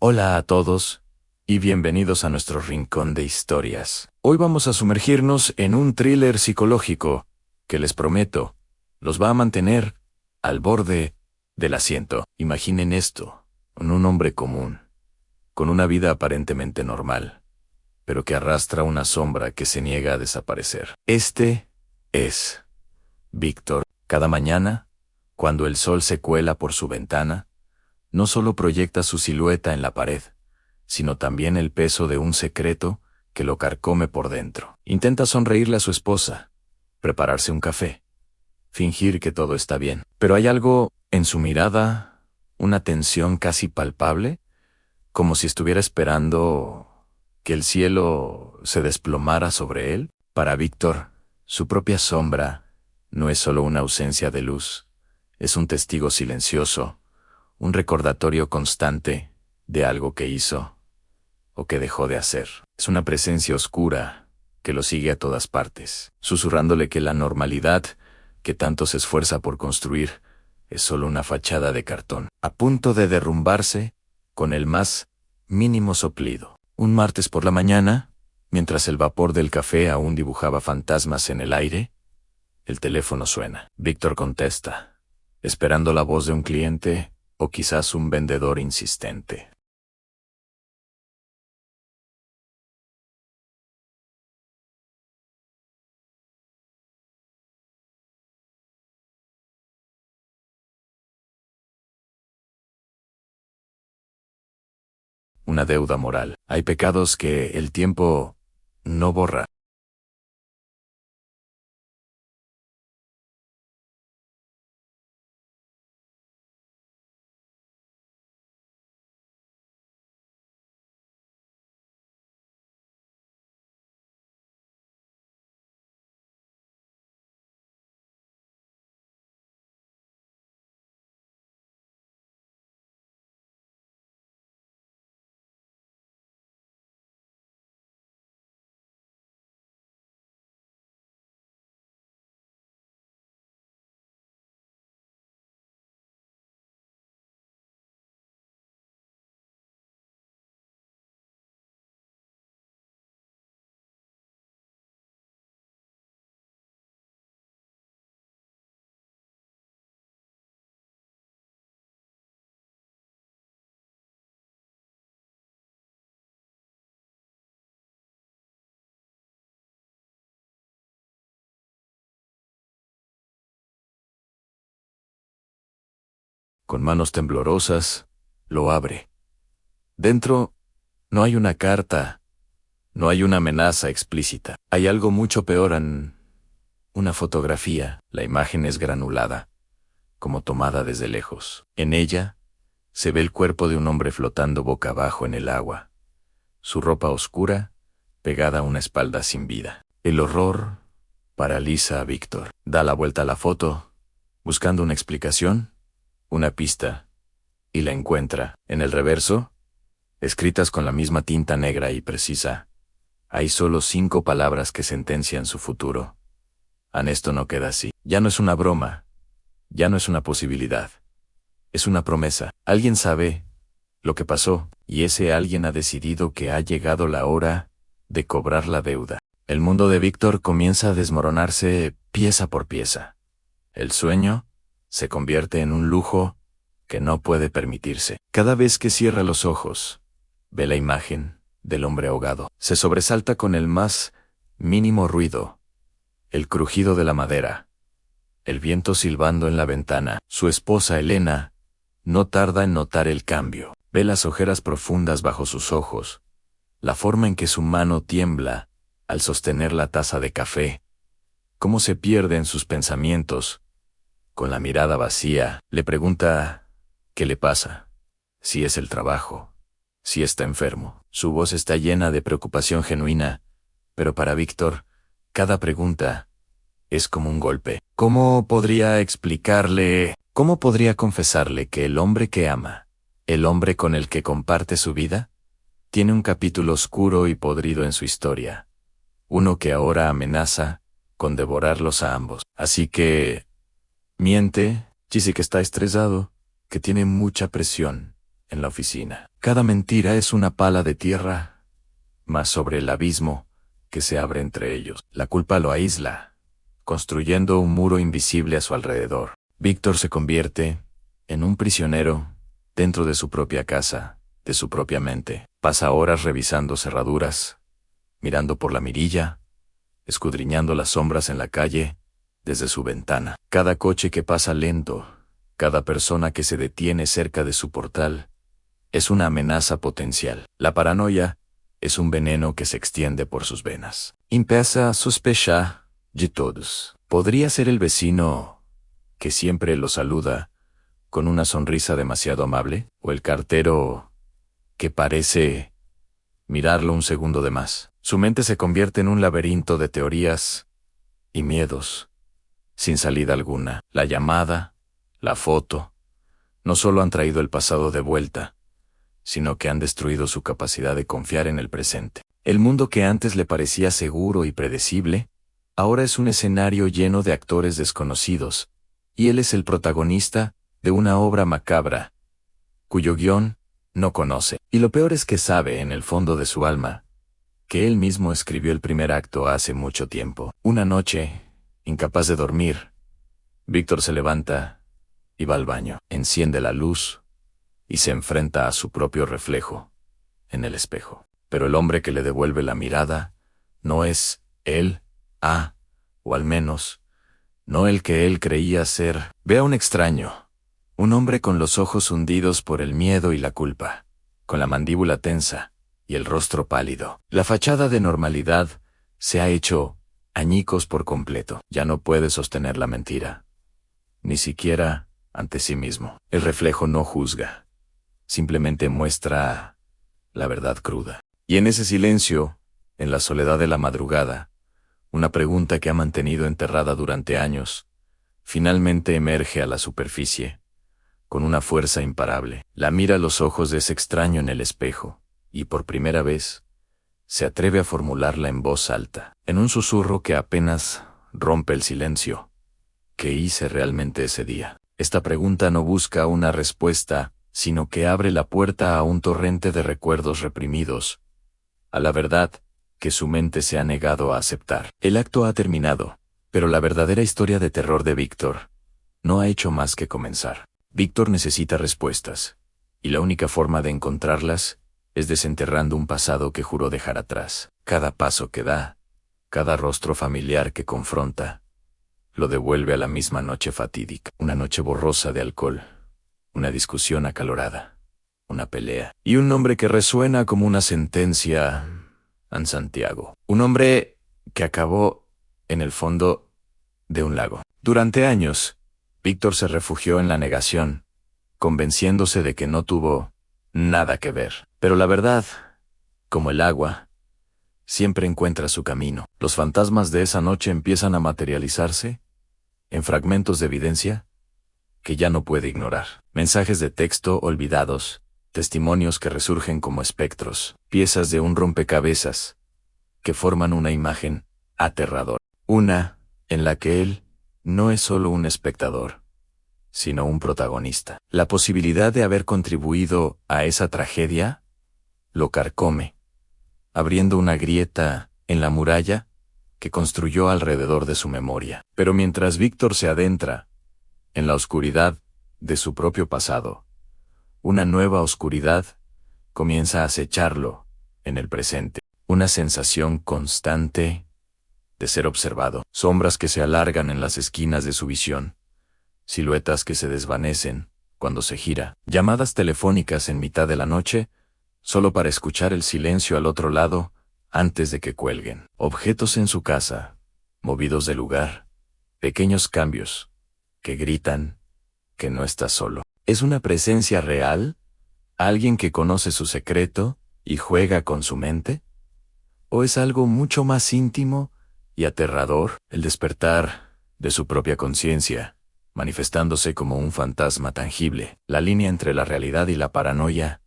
Hola a todos, y bienvenidos a nuestro rincón de historias. Hoy vamos a sumergirnos en un thriller psicológico que les prometo, los va a mantener al borde del asiento. Imaginen esto, un hombre común, con una vida aparentemente normal, pero que arrastra una sombra que se niega a desaparecer. Este es Víctor. Cada mañana, cuando el sol se cuela por su ventana, no solo proyecta su silueta en la pared, sino también el peso de un secreto que lo carcome por dentro. Intenta sonreírle a su esposa, prepararse un café, fingir que todo está bien. Pero hay algo en su mirada, una tensión casi palpable, como si estuviera esperando que el cielo se desplomara sobre él. Para Víctor, su propia sombra no es solo una ausencia de luz, es un testigo silencioso, un recordatorio constante de algo que hizo o que dejó de hacer. Es una presencia oscura que lo sigue a todas partes, susurrándole que la normalidad que tanto se esfuerza por construir es solo una fachada de cartón, a punto de derrumbarse con el más mínimo soplido. Un martes por la mañana, mientras el vapor del café aún dibujaba fantasmas en el aire, el teléfono suena. Víctor contesta, esperando la voz de un cliente o quizás un vendedor insistente. Una deuda moral. Hay pecados que el tiempo no borra. Con manos temblorosas, lo abre. Dentro no hay una carta, no hay una amenaza explícita. Hay algo mucho peor en una fotografía. La imagen es granulada, como tomada desde lejos. En ella se ve el cuerpo de un hombre flotando boca abajo en el agua, su ropa oscura pegada a una espalda sin vida. El horror paraliza a Víctor. Da la vuelta a la foto, buscando una explicación, una pista, y la encuentra. En el reverso, escritas con la misma tinta negra y precisa, hay solo 5 palabras que sentencian su futuro. Esto no queda así. Ya no es una broma, ya no es una posibilidad. Es una promesa. Alguien sabe lo que pasó, y ese alguien ha decidido que ha llegado la hora de cobrar la deuda. El mundo de Víctor comienza a desmoronarse pieza por pieza. El sueño se convierte en un lujo que no puede permitirse. Cada vez que cierra los ojos, ve la imagen del hombre ahogado. Se sobresalta con el más mínimo ruido, el crujido de la madera, el viento silbando en la ventana. Su esposa Elena no tarda en notar el cambio. Ve las ojeras profundas bajo sus ojos, la forma en que su mano tiembla al sostener la taza de café, cómo se pierde en sus pensamientos. Con la mirada vacía, le pregunta ¿qué le pasa? Si es el trabajo, si está enfermo. Su voz está llena de preocupación genuina, pero para Víctor, cada pregunta es como un golpe. ¿Cómo podría explicarle, cómo podría confesarle que el hombre que ama, el hombre con el que comparte su vida, tiene un capítulo oscuro y podrido en su historia? Uno que ahora amenaza con devorarlos a ambos. Así que miente, dice que está estresado, que tiene mucha presión en la oficina. Cada mentira es una pala de tierra más sobre el abismo que se abre entre ellos. La culpa lo aísla, construyendo un muro invisible a su alrededor. Víctor se convierte en un prisionero dentro de su propia casa, de su propia mente. Pasa horas revisando cerraduras, mirando por la mirilla, escudriñando las sombras en la calle desde su ventana. Cada coche que pasa lento, cada persona que se detiene cerca de su portal, es una amenaza potencial. La paranoia es un veneno que se extiende por sus venas. Empieza a sospechar de todos. Podría ser el vecino que siempre lo saluda con una sonrisa demasiado amable, o el cartero que parece mirarlo un segundo de más. Su mente se convierte en un laberinto de teorías y miedos, sin salida alguna. La llamada, la foto, no solo han traído el pasado de vuelta, sino que han destruido su capacidad de confiar en el presente. El mundo que antes le parecía seguro y predecible, ahora es un escenario lleno de actores desconocidos, y él es el protagonista de una obra macabra, cuyo guión no conoce. Y lo peor es que sabe, en el fondo de su alma, que él mismo escribió el primer acto hace mucho tiempo. Una noche, incapaz de dormir, Víctor se levanta y va al baño, enciende la luz y se enfrenta a su propio reflejo en el espejo. Pero el hombre que le devuelve la mirada no es él, o al menos, no el que él creía ser. Ve a un extraño, un hombre con los ojos hundidos por el miedo y la culpa, con la mandíbula tensa y el rostro pálido. La fachada de normalidad se ha hecho añicos por completo. Ya no puede sostener la mentira, ni siquiera ante sí mismo. El reflejo no juzga, simplemente muestra la verdad cruda. Y en ese silencio, en la soledad de la madrugada, una pregunta que ha mantenido enterrada durante años, finalmente emerge a la superficie, con una fuerza imparable. La mira a los ojos de ese extraño en el espejo, y por primera vez, se atreve a formularla en voz alta, en un susurro que apenas rompe el silencio. ¿Qué hice realmente ese día? Esta pregunta no busca una respuesta, sino que abre la puerta a un torrente de recuerdos reprimidos, a la verdad que su mente se ha negado a aceptar. El acto ha terminado, pero la verdadera historia de terror de Víctor no ha hecho más que comenzar. Víctor necesita respuestas, y la única forma de encontrarlas es desenterrando un pasado que juró dejar atrás. Cada paso que da, cada rostro familiar que confronta, lo devuelve a la misma noche fatídica. Una noche borrosa de alcohol, una discusión acalorada, una pelea, y un nombre que resuena como una sentencia en Santiago. Un hombre que acabó en el fondo de un lago. Durante años, Víctor se refugió en la negación, convenciéndose de que no tuvo nada que ver. Pero la verdad, como el agua, siempre encuentra su camino. Los fantasmas de esa noche empiezan a materializarse en fragmentos de evidencia que ya no puede ignorar. Mensajes de texto olvidados, testimonios que resurgen como espectros, piezas de un rompecabezas que forman una imagen aterradora. Una en la que él no es solo un espectador, sino un protagonista. La posibilidad de haber contribuido a esa tragedia lo carcome, abriendo una grieta en la muralla que construyó alrededor de su memoria. Pero mientras Víctor se adentra en la oscuridad de su propio pasado, una nueva oscuridad comienza a acecharlo en el presente. Una sensación constante de ser observado, sombras que se alargan en las esquinas de su visión, siluetas que se desvanecen cuando se gira, llamadas telefónicas en mitad de la noche, solo para escuchar el silencio al otro lado antes de que cuelguen. Objetos en su casa, movidos de lugar, pequeños cambios que gritan que no está solo. ¿Es una presencia real? ¿Alguien que conoce su secreto y juega con su mente? ¿O es algo mucho más íntimo y aterrador? El despertar de su propia conciencia, manifestándose como un fantasma tangible. La línea entre la realidad y la paranoia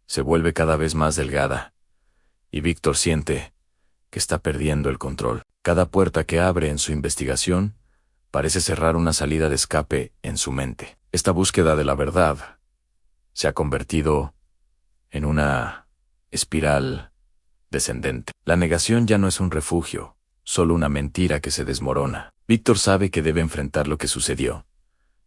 se vuelve cada vez más delgada, y Víctor siente que está perdiendo el control. Cada puerta que abre en su investigación parece cerrar una salida de escape en su mente. Esta búsqueda de la verdad se ha convertido en una espiral descendente. La negación ya no es un refugio, solo una mentira que se desmorona. Víctor sabe que debe enfrentar lo que sucedió,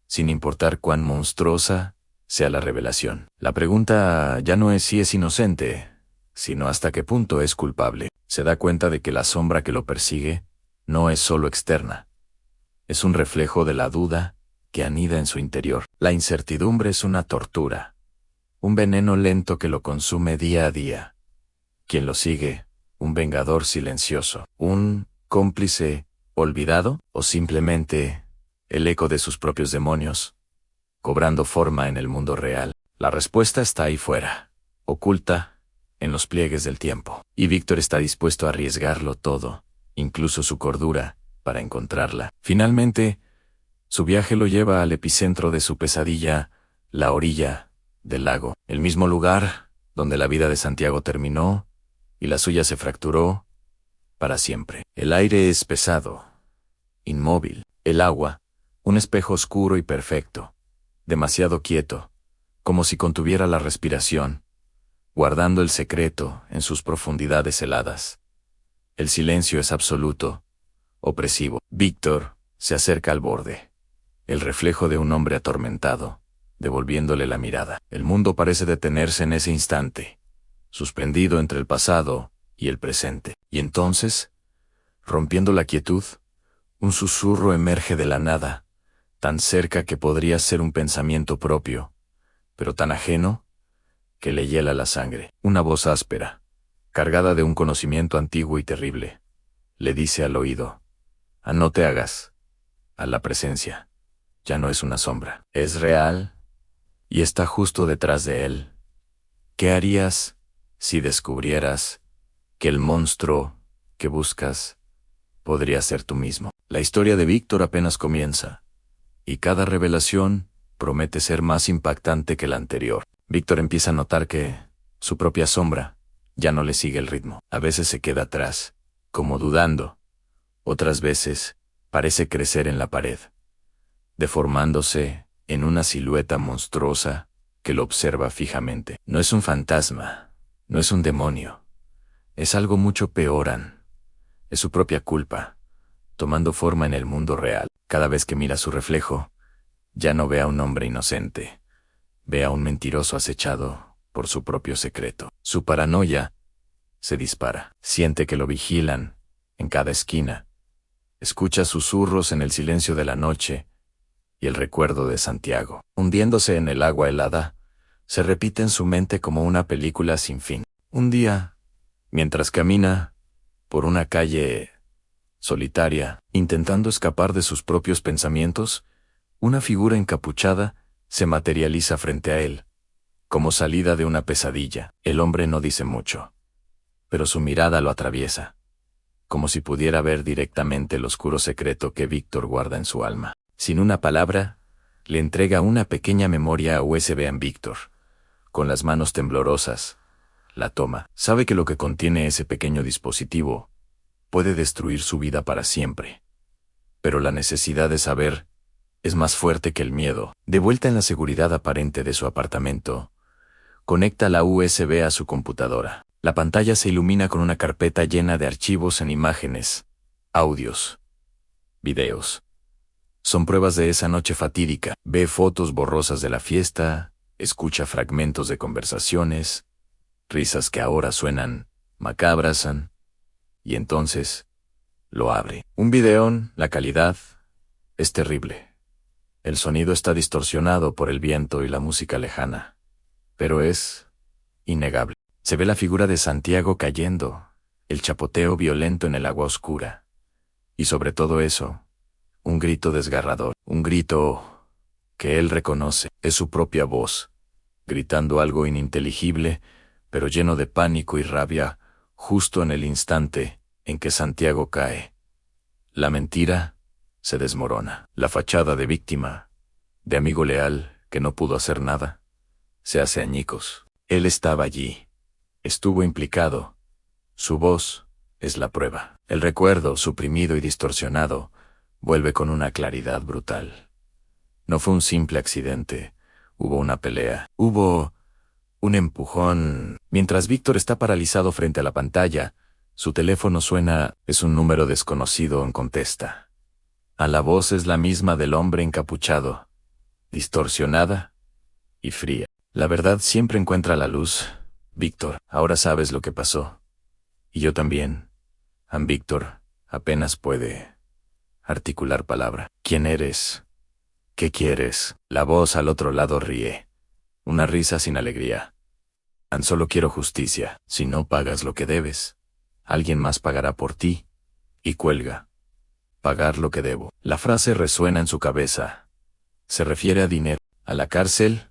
sin importar cuán monstruosa sea la revelación. La pregunta ya no es si es inocente, sino hasta qué punto es culpable. Se da cuenta de que la sombra que lo persigue no es solo externa, es un reflejo de la duda que anida en su interior. La incertidumbre es una tortura, un veneno lento que lo consume día a día. Quien lo sigue, un vengador silencioso, un cómplice olvidado, o simplemente el eco de sus propios demonios, cobrando forma en el mundo real. La respuesta está ahí fuera, oculta en los pliegues del tiempo. Y Víctor está dispuesto a arriesgarlo todo, incluso su cordura, para encontrarla. Finalmente, su viaje lo lleva al epicentro de su pesadilla, la orilla del lago, el mismo lugar donde la vida de Santiago terminó y la suya se fracturó para siempre. El aire es pesado, inmóvil. El agua, un espejo oscuro y perfecto, demasiado quieto, como si contuviera la respiración, guardando el secreto en sus profundidades heladas. El silencio es absoluto, opresivo. Víctor se acerca al borde, el reflejo de un hombre atormentado, devolviéndole la mirada. El mundo parece detenerse en ese instante, suspendido entre el pasado y el presente. Y entonces, rompiendo la quietud, un susurro emerge de la nada, tan cerca que podría ser un pensamiento propio, pero tan ajeno que le hiela la sangre. Una voz áspera, cargada de un conocimiento antiguo y terrible, le dice al oído: no te hagas a la presencia. Ya no es una sombra. Es real y está justo detrás de él. ¿Qué harías si descubrieras que el monstruo que buscas podría ser tú mismo? La historia de Víctor apenas comienza, y cada revelación promete ser más impactante que la anterior. Víctor empieza a notar que su propia sombra ya no le sigue el ritmo. A veces se queda atrás, como dudando. Otras veces parece crecer en la pared, deformándose en una silueta monstruosa que lo observa fijamente. No es un fantasma, no es un demonio. Es algo mucho peor. Es su propia culpa, tomando forma en el mundo real. Cada vez que mira su reflejo, ya no ve a un hombre inocente, ve a un mentiroso acechado por su propio secreto. Su paranoia se dispara. Siente que lo vigilan en cada esquina. Escucha susurros en el silencio de la noche y el recuerdo de Santiago, hundiéndose en el agua helada, se repite en su mente como una película sin fin. Un día, mientras camina por una calle solitaria, intentando escapar de sus propios pensamientos, una figura encapuchada se materializa frente a él, como salida de una pesadilla. El hombre no dice mucho, pero su mirada lo atraviesa, como si pudiera ver directamente el oscuro secreto que Víctor guarda en su alma. Sin una palabra, le entrega una pequeña memoria USB a Víctor. Con las manos temblorosas, la toma. Sabe que lo que contiene ese pequeño dispositivo puede destruir su vida para siempre. Pero la necesidad de saber es más fuerte que el miedo. De vuelta en la seguridad aparente de su apartamento, conecta la USB a su computadora. La pantalla se ilumina con una carpeta llena de archivos en imágenes, audios, videos. Son pruebas de esa noche fatídica. Ve fotos borrosas de la fiesta, escucha fragmentos de conversaciones, risas que ahora suenan macabras, y entonces lo abre. Un videón, la calidad es terrible. El sonido está distorsionado por el viento y la música lejana, pero es innegable. Se ve la figura de Santiago cayendo, el chapoteo violento en el agua oscura, y sobre todo eso, un grito desgarrador, un grito que él reconoce. Es su propia voz, gritando algo ininteligible, pero lleno de pánico y rabia, justo en el instante en que Santiago cae. La mentira se desmorona. La fachada de víctima, de amigo leal que no pudo hacer nada, se hace añicos. Él estaba allí, estuvo implicado. Su voz es la prueba. El recuerdo, suprimido y distorsionado, vuelve con una claridad brutal. No fue un simple accidente, Hubo una pelea. Hubo un empujón. Mientras Víctor está paralizado frente a la pantalla, su teléfono suena. Es un número desconocido. Contesta. La voz es la misma del hombre encapuchado, distorsionada y fría. La verdad siempre encuentra la luz. Víctor, ahora sabes lo que pasó. Y yo también. Víctor apenas puede articular palabra. ¿Quién eres? ¿Qué quieres? La voz al otro lado ríe. Una risa sin alegría. Tan solo quiero justicia. Si no pagas lo que debes, alguien más pagará por ti. Y cuelga. Pagar lo que debo. La frase resuena en su cabeza. ¿Se refiere a dinero, a la cárcel?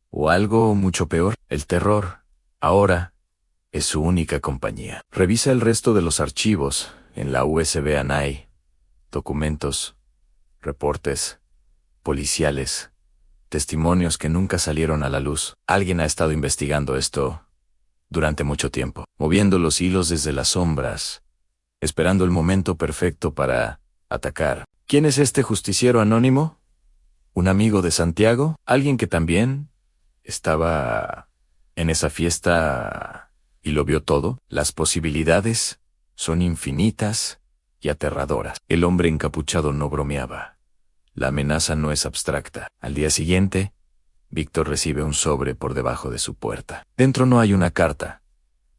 ¿O algo mucho peor? El terror. Ahora es su única compañía. Revisa el resto de los archivos en la USB ANAI. Documentos, reportes, policiales, testimonios que nunca salieron a la luz. Alguien ha estado investigando esto durante mucho tiempo, moviendo los hilos desde las sombras, esperando el momento perfecto para atacar. ¿Quién es este justiciero anónimo? ¿Un amigo de Santiago? ¿Alguien que también estaba en esa fiesta y lo vio todo? Las posibilidades son infinitas y aterradoras. El hombre encapuchado no bromeaba. La amenaza no es abstracta. Al día siguiente, Víctor recibe un sobre por debajo de su puerta. Dentro no hay una carta,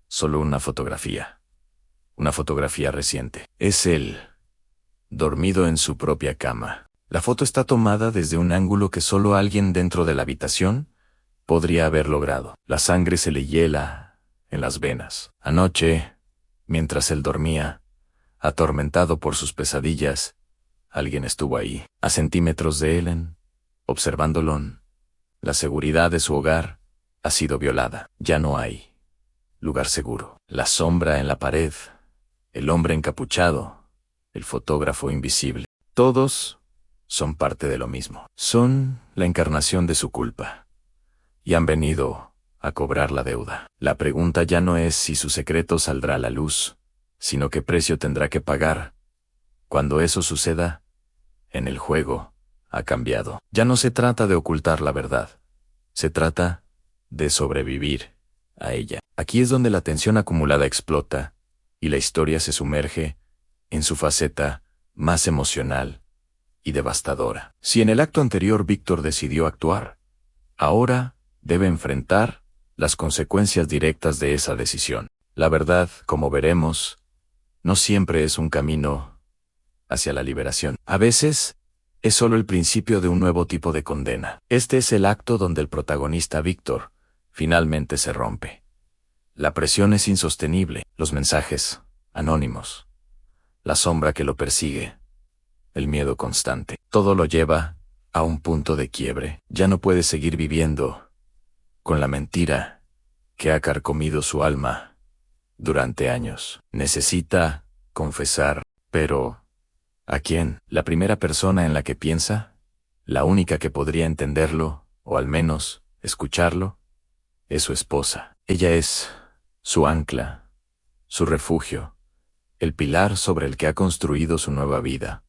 solo una fotografía. Una fotografía reciente. Es él, dormido en su propia cama. La foto está tomada desde un ángulo que solo alguien dentro de la habitación podría haber logrado. La sangre se le hiela en las venas. Anoche, mientras él dormía, atormentado por sus pesadillas, alguien estuvo ahí, a centímetros de él, observándolo. La seguridad de su hogar ha sido violada. Ya no hay lugar seguro. La sombra en la pared, el hombre encapuchado, el fotógrafo invisible. Todos son parte de lo mismo. Son la encarnación de su culpa. Y han venido a cobrar la deuda. La pregunta ya no es si su secreto saldrá a la luz, sino qué precio tendrá que pagar. Cuando eso suceda, en el juego ha cambiado. Ya no se trata de ocultar la verdad. Se trata de sobrevivir a ella. Aquí es donde la tensión acumulada explota y la historia se sumerge en su faceta más emocional y devastadora. Si en el acto anterior Víctor decidió actuar, ahora debe enfrentar las consecuencias directas de esa decisión. La verdad, como veremos, no siempre es un camino hacia la liberación. A veces, es solo el principio de un nuevo tipo de condena. Este es el acto donde el protagonista Víctor finalmente se rompe. La presión es insostenible, los mensajes anónimos, la sombra que lo persigue, el miedo constante. Todo lo lleva a un punto de quiebre. Ya no puede seguir viviendo con la mentira que ha carcomido su alma durante años. Necesita confesar, pero ¿a quién? ¿La primera persona en la que piensa? ¿La única que podría entenderlo, o al menos escucharlo? Es su esposa. Ella es su ancla, su refugio, el pilar sobre el que ha construido su nueva vida.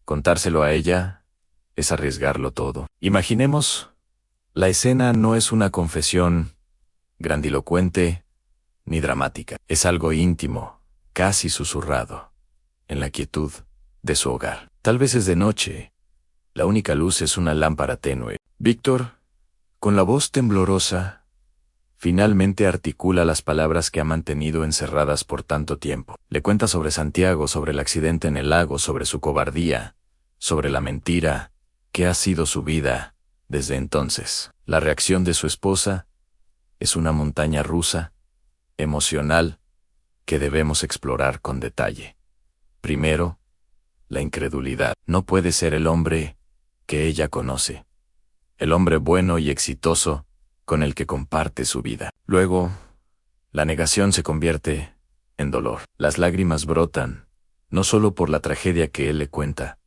Contárselo a ella es arriesgarlo todo. Imaginemos, la escena no es una confesión grandilocuente ni dramática. Es algo íntimo, casi susurrado, en la quietud de su hogar. Tal vez es de noche. La única luz es una lámpara tenue. Víctor, con la voz temblorosa, finalmente articula las palabras que ha mantenido encerradas por tanto tiempo. Le cuenta sobre Santiago, sobre el accidente en el lago, sobre su cobardía, sobre la mentira que ha sido su vida desde entonces. La reacción de su esposa es una montaña rusa, emocional, que debemos explorar con detalle. Primero, la incredulidad. No puede ser el hombre que ella conoce, el hombre bueno y exitoso con el que comparte su vida. Luego, la negación se convierte en dolor. Las lágrimas brotan, no solo por la tragedia que él le cuenta,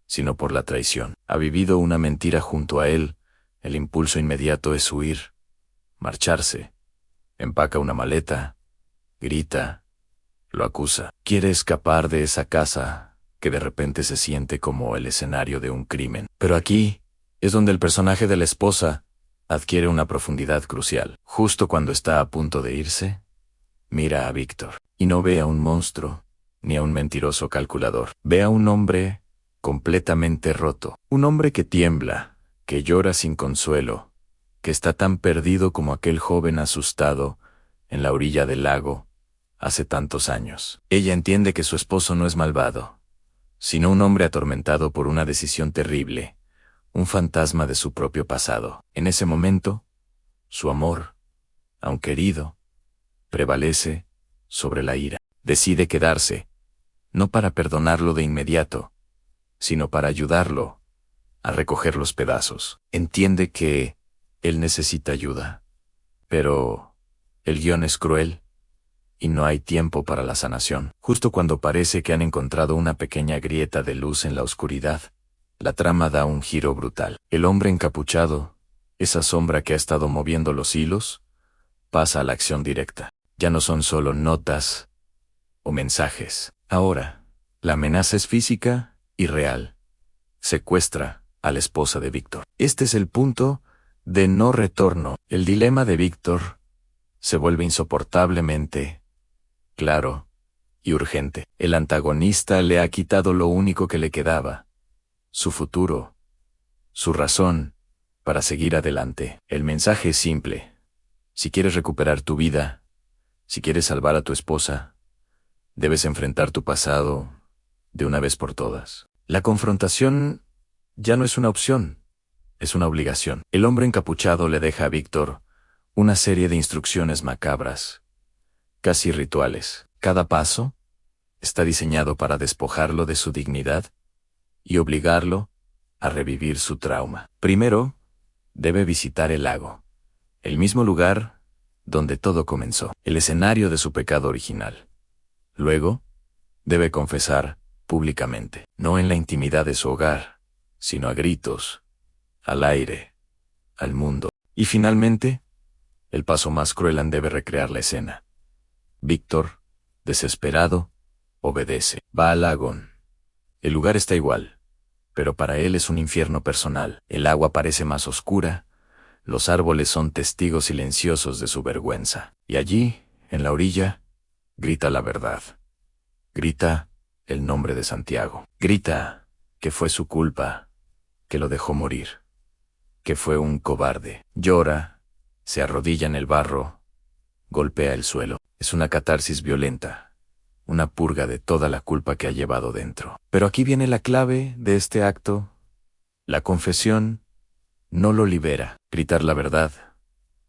sino por la traición. Ha vivido una mentira junto a él. El impulso inmediato es huir, marcharse. Empaca una maleta, grita, lo acusa. Quiere escapar de esa casa que de repente se siente como el escenario de un crimen. Pero aquí Es donde el personaje de la esposa adquiere una profundidad crucial. Justo cuando está a punto de irse, mira a Víctor y no ve a un monstruo ni a un mentiroso calculador. Ve a un hombre completamente roto, un hombre que tiembla, que llora sin consuelo, que está tan perdido como aquel joven asustado en la orilla del lago hace tantos años. Ella entiende que su esposo no es malvado, sino un hombre atormentado por una decisión terrible, un fantasma de su propio pasado. En ese momento, su amor, aunque herido, prevalece sobre la ira. Decide quedarse, no para perdonarlo de inmediato, sino para ayudarlo a recoger los pedazos. Entiende que él necesita ayuda, pero el guión es cruel y no hay tiempo para la sanación. Justo cuando parece que han encontrado una pequeña grieta de luz en la oscuridad, la trama da un giro brutal. El hombre encapuchado, esa sombra que ha estado moviendo los hilos, pasa a la acción directa. Ya no son solo notas o mensajes. Ahora, la amenaza es física y real. Secuestra a la esposa de Víctor. Este es el punto de no retorno. El dilema de Víctor se vuelve insoportablemente claro y urgente. El antagonista le ha quitado lo único que le quedaba: su futuro, su razón para seguir adelante. El mensaje es simple: si quieres recuperar tu vida, si quieres salvar a tu esposa, debes enfrentar tu pasado de una vez por todas. La confrontación ya no es una opción, es una obligación. El hombre encapuchado le deja a Víctor una serie de instrucciones macabras, casi rituales. Cada paso está diseñado para despojarlo de su dignidad y obligarlo a revivir su trauma. Primero, debe visitar el lago, el mismo lugar donde todo comenzó, el escenario de su pecado original. Luego, debe confesar públicamente, no en la intimidad de su hogar, sino a gritos, al aire, al mundo. Y finalmente, el paso más cruel, debe recrear la escena. Víctor, desesperado, obedece. Va al lago. El lugar está igual, pero para él es un infierno personal. El agua parece más oscura, los árboles son testigos silenciosos de su vergüenza. Y allí, en la orilla, grita la verdad. Grita el nombre de Santiago. Grita que fue su culpa, que lo dejó morir, que fue un cobarde. Llora, se arrodilla en el barro, golpea el suelo. Es una catarsis violenta, una purga de toda la culpa que ha llevado dentro. Pero aquí viene la clave de este acto. La confesión no lo libera. Gritar la verdad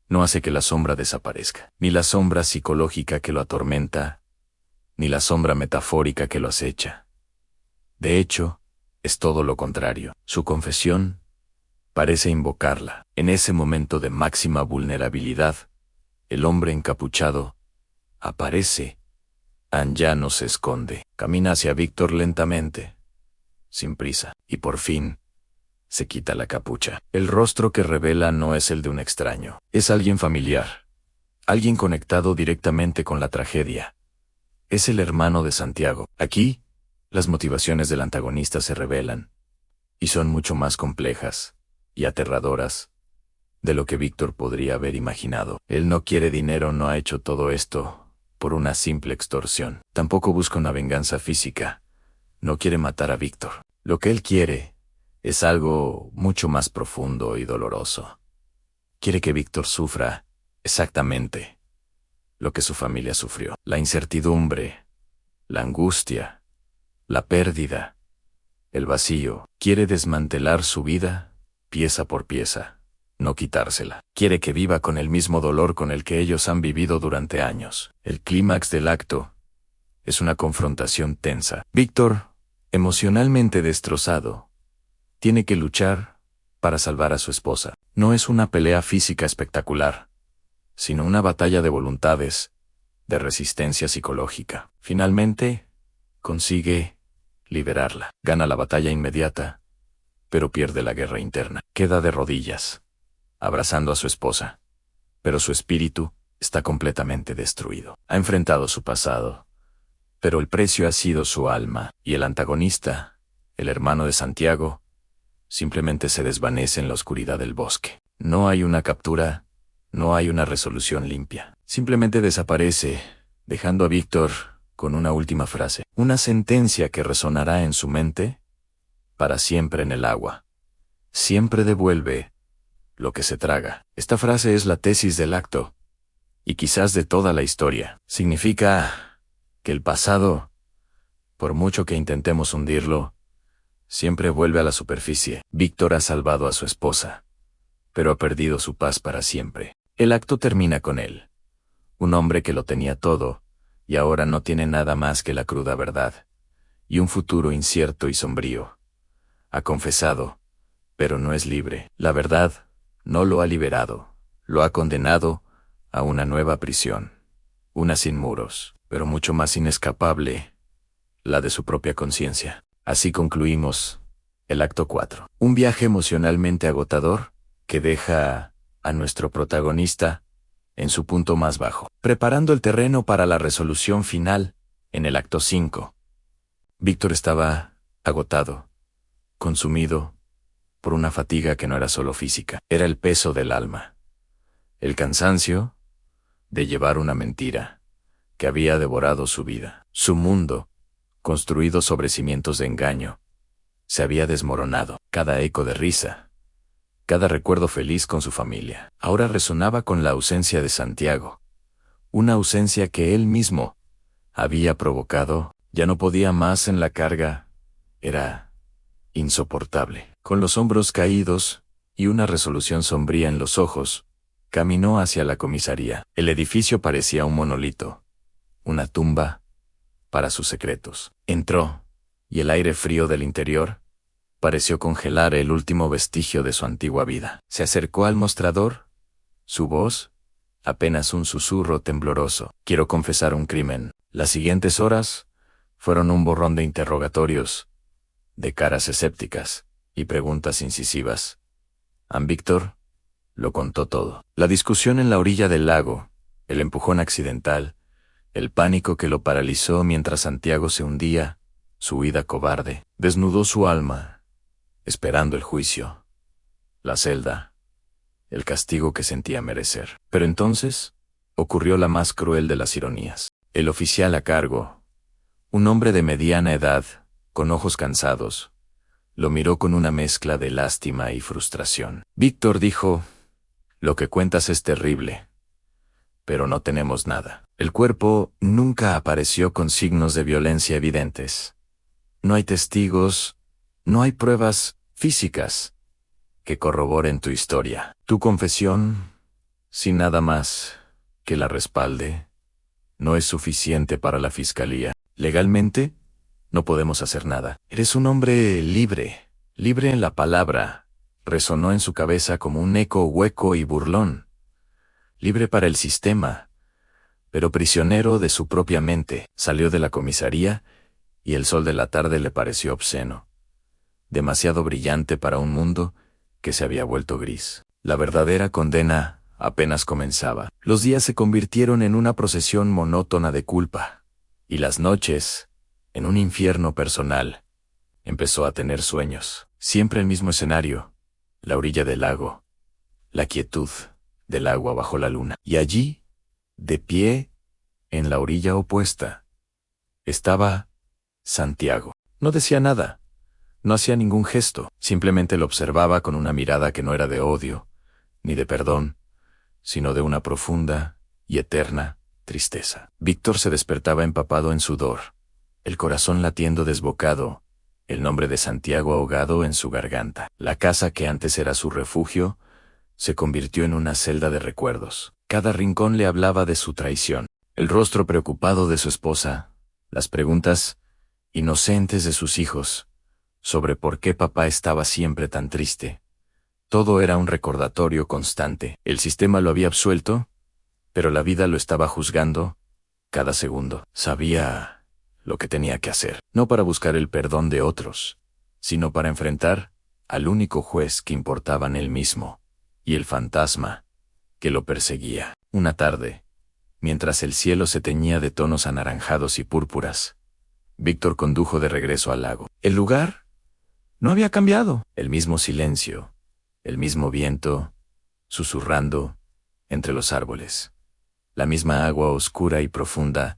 no hace que la sombra desaparezca, ni la sombra psicológica que lo atormenta, ni la sombra metafórica que lo acecha. De hecho, es todo lo contrario. Su confesión parece invocarla. En ese momento de máxima vulnerabilidad, el hombre encapuchado aparece. Ya no se esconde. Camina hacia Víctor lentamente, sin prisa, y por fin se quita la capucha. El rostro que revela no es el de un extraño. Es alguien familiar, alguien conectado directamente con la tragedia. Es el hermano de Santiago. Aquí, las motivaciones del antagonista se revelan, y son mucho más complejas y aterradoras de lo que Víctor podría haber imaginado. Él no quiere dinero, no ha hecho todo esto por una simple extorsión. Tampoco busca una venganza física. No quiere matar a Víctor. Lo que él quiere es algo mucho más profundo y doloroso. Quiere que Víctor sufra exactamente lo que su familia sufrió. La incertidumbre, la angustia, la pérdida, el vacío. Quiere desmantelar su vida pieza por pieza, no quitársela. Quiere que viva con el mismo dolor con el que ellos han vivido durante años. El clímax del acto es una confrontación tensa. Víctor, emocionalmente destrozado, tiene que luchar para salvar a su esposa. No es una pelea física espectacular, sino una batalla de voluntades, de resistencia psicológica. Finalmente, consigue liberarla. Gana la batalla inmediata, pero pierde la guerra interna. Queda de rodillas, abrazando a su esposa, pero su espíritu está completamente destruido. Ha enfrentado su pasado, pero el precio ha sido su alma, y el antagonista, el hermano de Santiago, simplemente se desvanece en la oscuridad del bosque. No hay una captura, no hay una resolución limpia. Simplemente desaparece, dejando a Víctor con una última frase, una sentencia que resonará en su mente para siempre en el agua. Siempre devuelve lo que se traga. Esta frase es la tesis del acto, y quizás de toda la historia. Significa que el pasado, por mucho que intentemos hundirlo, siempre vuelve a la superficie. Víctor ha salvado a su esposa, pero ha perdido su paz para siempre. El acto termina con él, un hombre que lo tenía todo, y ahora no tiene nada más que la cruda verdad, y un futuro incierto y sombrío. Ha confesado, pero no es libre. La verdad no lo ha liberado, lo ha condenado a una nueva prisión, una sin muros, pero mucho más inescapable, la de su propia conciencia. Así concluimos el acto 4. Un viaje emocionalmente agotador que deja a nuestro protagonista en su punto más bajo, preparando el terreno para la resolución final en el acto 5. Víctor estaba agotado, consumido por una fatiga que no era solo física, era el peso del alma, el cansancio de llevar una mentira que había devorado su vida. Su mundo, construido sobre cimientos de engaño, se había desmoronado. Cada eco de risa, cada recuerdo feliz con su familia, ahora resonaba con la ausencia de Santiago, una ausencia que él mismo había provocado. Ya no podía más en la carga, era insoportable. Con los hombros caídos y una resolución sombría en los ojos, caminó hacia la comisaría. El edificio parecía un monolito, una tumba para sus secretos. Entró, y el aire frío del interior pareció congelar el último vestigio de su antigua vida. Se acercó al mostrador, su voz, apenas un susurro tembloroso. Quiero confesar un crimen. Las siguientes horas fueron un borrón de interrogatorios, de caras escépticas y preguntas incisivas. Víctor lo contó todo. La discusión en la orilla del lago, el empujón accidental, el pánico que lo paralizó mientras Santiago se hundía, su huida cobarde, desnudó su alma, esperando el juicio, la celda, el castigo que sentía merecer. Pero entonces ocurrió la más cruel de las ironías. El oficial a cargo, un hombre de mediana edad, con ojos cansados, lo miró con una mezcla de lástima y frustración. Víctor dijo, lo que cuentas es terrible, pero no tenemos nada. El cuerpo nunca apareció con signos de violencia evidentes. No hay testigos, no hay pruebas físicas que corroboren tu historia. Tu confesión, sin nada más que la respalde, no es suficiente para la fiscalía. Legalmente, no podemos hacer nada. Eres un hombre libre, libre en la palabra. Resonó en su cabeza como un eco hueco y burlón. Libre para el sistema, pero prisionero de su propia mente. Salió de la comisaría y el sol de la tarde le pareció obsceno, demasiado brillante para un mundo que se había vuelto gris. La verdadera condena apenas comenzaba. Los días se convirtieron en una procesión monótona de culpa, y las noches, en un infierno personal. Empezó a tener sueños. Siempre el mismo escenario, la orilla del lago, la quietud del agua bajo la luna. Y allí, de pie, en la orilla opuesta, estaba Santiago. No decía nada, no hacía ningún gesto, simplemente lo observaba con una mirada que no era de odio, ni de perdón, sino de una profunda y eterna tristeza. Víctor se despertaba empapado en sudor, el corazón latiendo desbocado, el nombre de Santiago ahogado en su garganta. La casa que antes era su refugio se convirtió en una celda de recuerdos. Cada rincón le hablaba de su traición, el rostro preocupado de su esposa, las preguntas inocentes de sus hijos sobre por qué papá estaba siempre tan triste. Todo era un recordatorio constante. El sistema lo había absuelto, pero la vida lo estaba juzgando cada segundo. Sabía lo que tenía que hacer, no para buscar el perdón de otros, sino para enfrentar al único juez que importaba en él mismo, y el fantasma que lo perseguía. Una tarde, mientras el cielo se teñía de tonos anaranjados y púrpuras, Víctor condujo de regreso al lago. El lugar No había cambiado. El mismo silencio, el mismo viento, susurrando entre los árboles. La misma agua oscura y profunda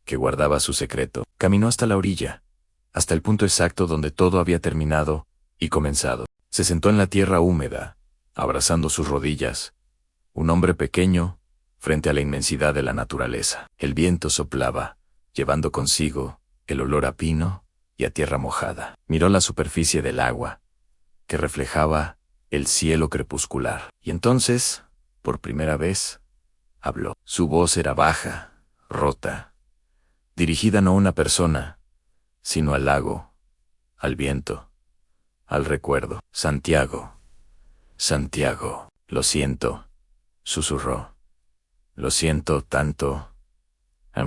que guardaba su secreto. Caminó hasta la orilla, hasta el punto exacto donde todo había terminado y comenzado. Se sentó en la tierra húmeda, abrazando sus rodillas. Un hombre pequeño, frente a la inmensidad de la naturaleza. El viento soplaba, llevando consigo el olor a pino y a tierra mojada. Miró la superficie del agua, que reflejaba el cielo crepuscular. Y entonces, por primera vez, habló. Su voz era baja, rota, dirigida no a una persona, sino al lago, al viento, al recuerdo. Santiago, Santiago, lo siento, susurró. Lo siento tanto.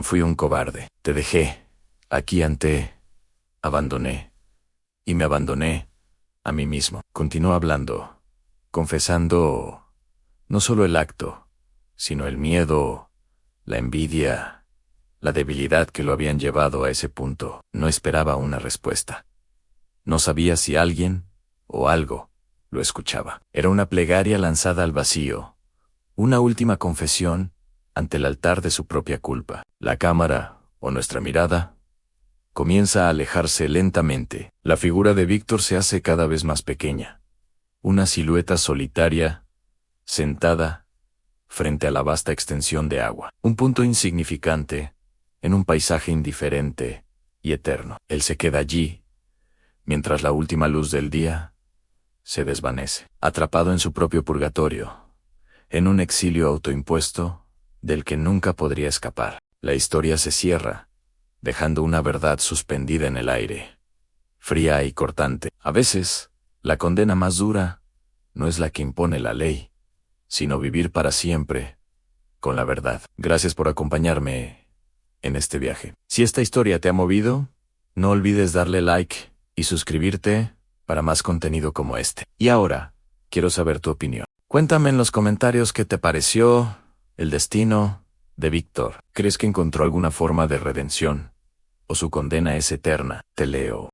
Fui un cobarde. Te dejé, aquí abandoné. Y me abandoné a mí mismo. Continuó hablando, confesando no solo el acto, sino el miedo, la envidia, la debilidad que lo habían llevado a ese punto. No esperaba una respuesta. No sabía si alguien o algo lo escuchaba. Era una plegaria lanzada al vacío, una última confesión ante el altar de su propia culpa. La cámara, o nuestra mirada, comienza a alejarse lentamente. La figura de Víctor se hace cada vez más pequeña. Una silueta solitaria, sentada, frente a la vasta extensión de agua. Un punto insignificante, en un paisaje indiferente y eterno. Él se queda allí, mientras la última luz del día se desvanece. Atrapado en su propio purgatorio, en un exilio autoimpuesto, del que nunca podría escapar. La historia se cierra, dejando una verdad suspendida en el aire, fría y cortante. A veces, la condena más dura no es la que impone la ley, sino vivir para siempre con la verdad. Gracias por acompañarme en este viaje. Si esta historia te ha movido, no olvides darle like y suscribirte para más contenido como este. Y ahora, quiero saber tu opinión. Cuéntame en los comentarios qué te pareció el destino de Víctor. ¿Crees que encontró alguna forma de redención? ¿O su condena es eterna? Te leo.